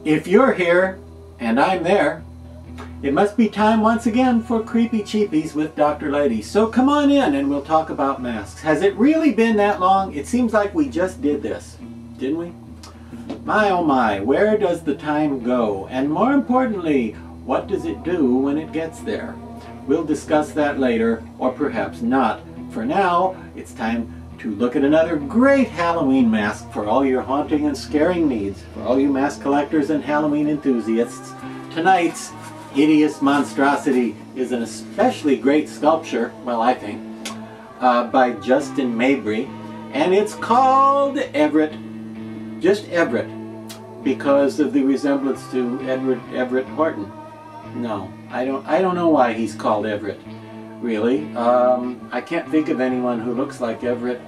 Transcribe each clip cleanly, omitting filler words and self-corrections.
If you're here, and I'm there, it must be time once again for Creepy Cheapies with Dr. Lady. So come on in and we'll talk about masks. Has it really been that long? It seems like we just did this, didn't we? My oh my, where does the time go? And more importantly, what does it do when it gets there? We'll discuss that later, or perhaps not. For now, it's time to look at another great Halloween mask for all your haunting and scaring needs, for all you mask collectors and Halloween enthusiasts. Tonight's hideous monstrosity is an especially great sculpture, well I think, by Justin Mabry, and it's called Everett. Just Everett, because of the resemblance to Everett Horton. No, I don't know why he's called Everett. Really, I can't think of anyone who looks like Everett,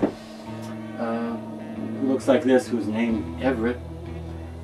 who looks like this, who's named Everett.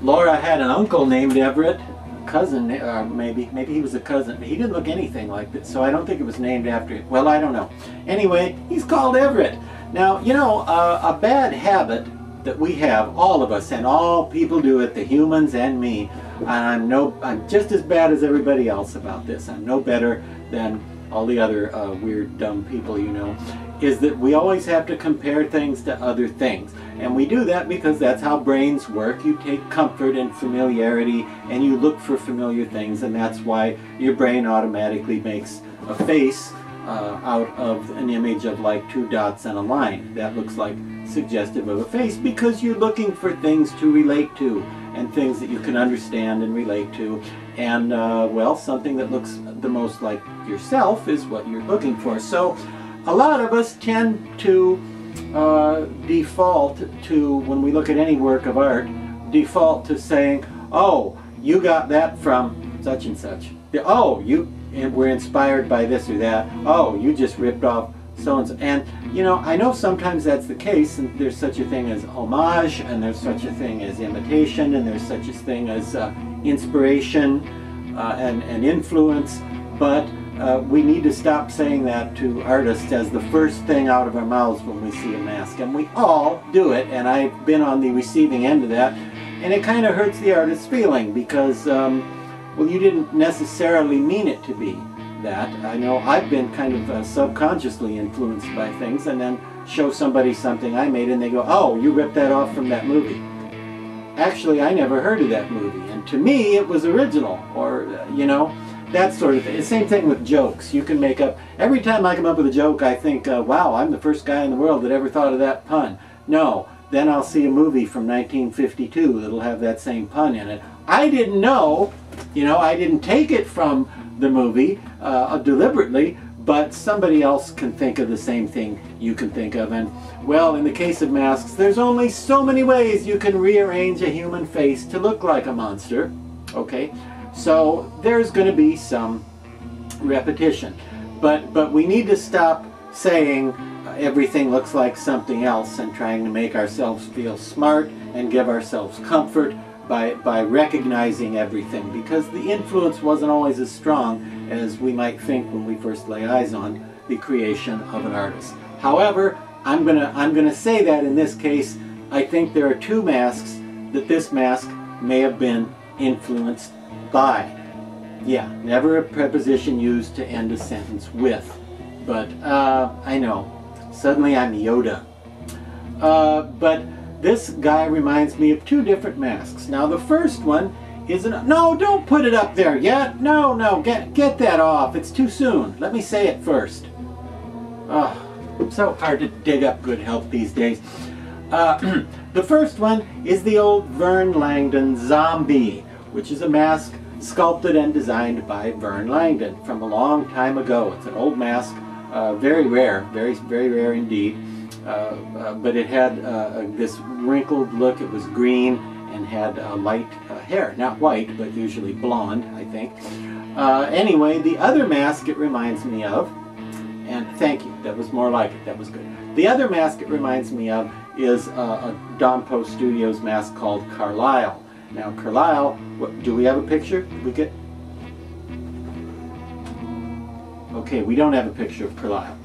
Laura had an uncle named Everett, a cousin, maybe he was a cousin, but he didn't look anything like this, so I don't think it was named after it. Well, I don't know. Anyway, he's called Everett. Now, you know, a bad habit that we have, all of us, and all people do it, the humans and me, and I'm just as bad as everybody else about this. I'm no better than all the other weird, dumb people you know, is that we always have to compare things to other things. And we do that because that's how brains work. You take comfort in familiarity and you look for familiar things, and that's why your brain automatically makes a face out of an image of like two dots and a line. That looks like suggestive of a face because you're looking for things to relate to and things that you can understand and relate to. And well, something that looks the most like yourself is what you're looking for. So a lot of us tend to default to, when we look at any work of art, default to saying, oh, you got that from such and such. Oh, you were inspired by this or that. Oh, you just ripped off so-and-so. And, you know, I know sometimes that's the case, and there's such a thing as homage, and there's such a thing as imitation, and there's such a thing as inspiration and influence, but we need to stop saying that to artists as the first thing out of our mouths when we see a mask. And we all do it, and I've been on the receiving end of that, and it kind of hurts the artist's feeling because, well, you didn't necessarily mean it to be that. I know I've been kind of subconsciously influenced by things, and then show somebody something I made and they go, oh, you ripped that off from that movie. Actually, I never heard of that movie, and to me it was original, or you know, that sort of thing. The same thing with jokes. You can make up, every time I come up with a joke I think, wow, I'm the first guy in the world that ever thought of that pun. No, then I'll see a movie from 1952 that'll have that same pun in it. I didn't know, you know, I didn't take it from the movie deliberately, but somebody else can think of the same thing you can think of. And well, in the case of masks, there's only so many ways you can rearrange a human face to look like a monster. Okay, so there's going to be some repetition, but we need to stop saying everything looks like something else and trying to make ourselves feel smart and give ourselves comfort by recognizing everything, because the influence wasn't always as strong as we might think when we first lay eyes on the creation of an artist. However, I'm gonna say that in this case, I think there are two masks that this mask may have been influenced by. Yeah, never a preposition used to end a sentence with, but I know, suddenly I'm Yoda. But this guy reminds me of two different masks. Now the first one is no, don't put it up there yet. No, get that off. It's too soon. Let me say it first. Oh, so hard to dig up good help these days. The first one is the old Vern Langdon Zombie, which is a mask sculpted and designed by Vern Langdon from a long time ago. It's an old mask, very rare, very rare indeed. But it had this wrinkled look. It was green and had light hair, not white, but usually blonde, I think. Anyway, the other mask it reminds me of, and thank you, that was more like it, that was good. The other mask it reminds me of is a Don Post Studios mask called Carlisle. Now Carlisle, do we have a picture? Did we get? Okay, we don't have a picture of Carlisle.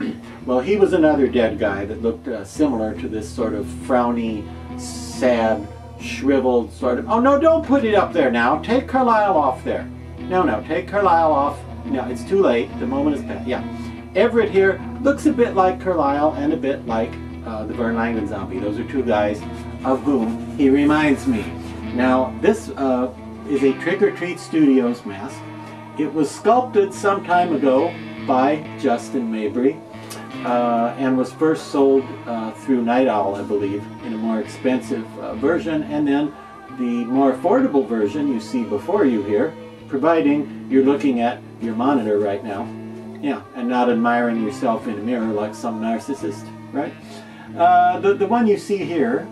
Well, he was another dead guy that looked similar to this sort of frowny, sad, shriveled sort of. Oh no, don't put it up there now. Take Carlisle off there. No, take Carlisle off. No, it's too late. The moment is past. Yeah. Everett here looks a bit like Carlisle and a bit like the Vern Langdon zombie. Those are two guys of whom he reminds me. Now, this is a Trick or Treat Studios mask. It was sculpted some time ago by Justin Mabry and was first sold through Night Owl, I believe, in a more expensive version, and then the more affordable version you see before you here, providing you're looking at your monitor right now, yeah, and not admiring yourself in a mirror like some narcissist, right? The one you see here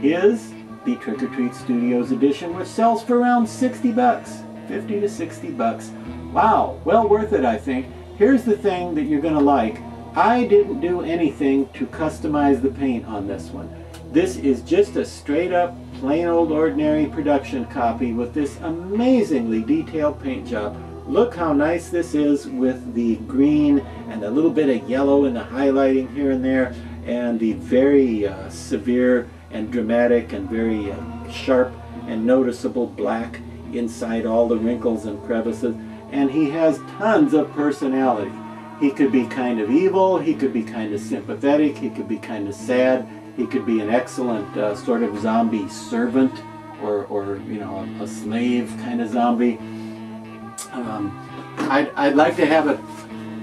is the Trick or Treat Studios edition, which sells for around 60 bucks, 50 to 60 bucks. Wow, well worth it, I think. Here's the thing that you're gonna like. I didn't do anything to customize the paint on this one. This is just a straight up, plain old ordinary production copy with this amazingly detailed paint job. Look how nice this is with the green and a little bit of yellow in the highlighting here and there, and the very severe and dramatic and very sharp and noticeable black inside all the wrinkles and crevices. And he has tons of personality. He could be kind of evil, he could be kind of sympathetic, he could be kind of sad, he could be an excellent sort of zombie servant, or you know, a slave kind of zombie. I'd like to have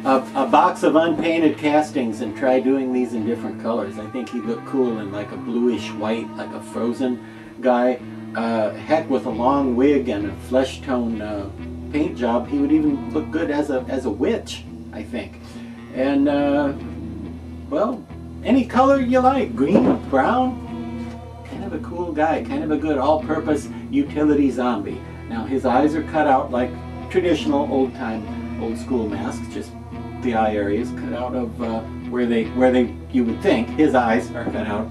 a box of unpainted castings and try doing these in different colors. I think he'd look cool in like a bluish white, like a Frozen guy. Heck, with a long wig and a flesh tone paint job, he would even look good as a witch, I think. And well, any color you like, green, brown, kind of a cool guy, kind of a good all-purpose utility zombie. Now his eyes are cut out like traditional old school masks, just the eye areas cut out of where you would think his eyes are cut out.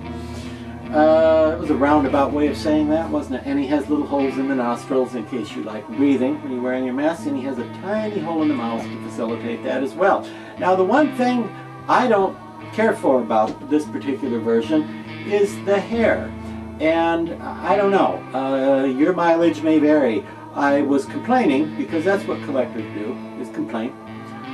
It was a roundabout way of saying that, wasn't it? And he has little holes in the nostrils in case you like breathing when you're wearing your mask, and he has a tiny hole in the mouth to facilitate that as well. Now the one thing I don't care for about this particular version is the hair. And I don't know, your mileage may vary. I was complaining, because that's what collectors do, is complain.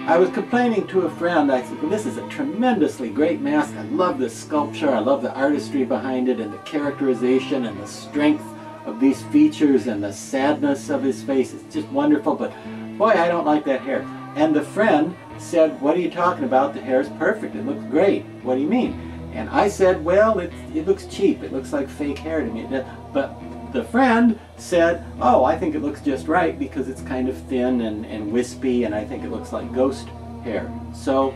I was complaining to a friend. I said, well, this is a tremendously great mask. I love the sculpture, I love the artistry behind it, and the characterization and the strength of these features and the sadness of his face. It's just wonderful, but boy, I don't like that hair. And the friend said, what are you talking about? The hair's perfect, it looks great. What do you mean? And I said, well, it looks cheap. It looks like fake hair to me. But the friend said, oh, I think it looks just right because it's kind of thin and wispy, and I think it looks like ghost hair. So,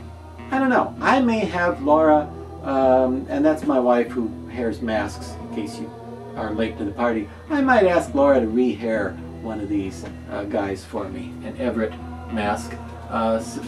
I don't know. I may have Laura, and that's my wife who hairs masks, in case you are late to the party. I might ask Laura to rehair one of these guys for me, an Everett mask,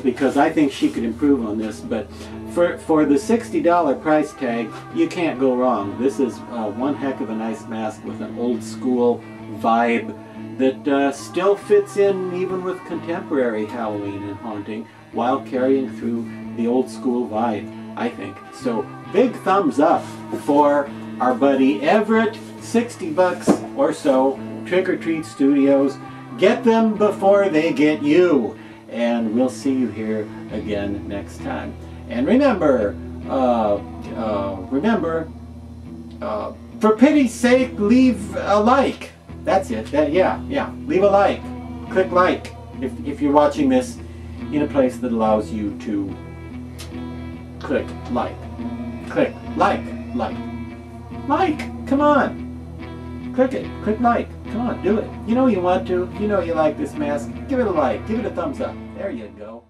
because I think she could improve on this. But for the $60 price tag, you can't go wrong. This is one heck of a nice mask with an old school vibe that still fits in even with contemporary Halloween and haunting, while carrying through the old school vibe, I think. So big thumbs up for our buddy Everett, 60 bucks or so, Trick or Treat Studios. Get them before they get you. And we'll see you here again next time. And remember, for pity's sake, leave a like. That's it. Yeah. Leave a like. Click like if you're watching this in a place that allows you to click like. Click like. Like. Come on. Click it. Click like. Come on, do it. You know you want to. You know you like this mask. Give it a like. Give it a thumbs up. There you go.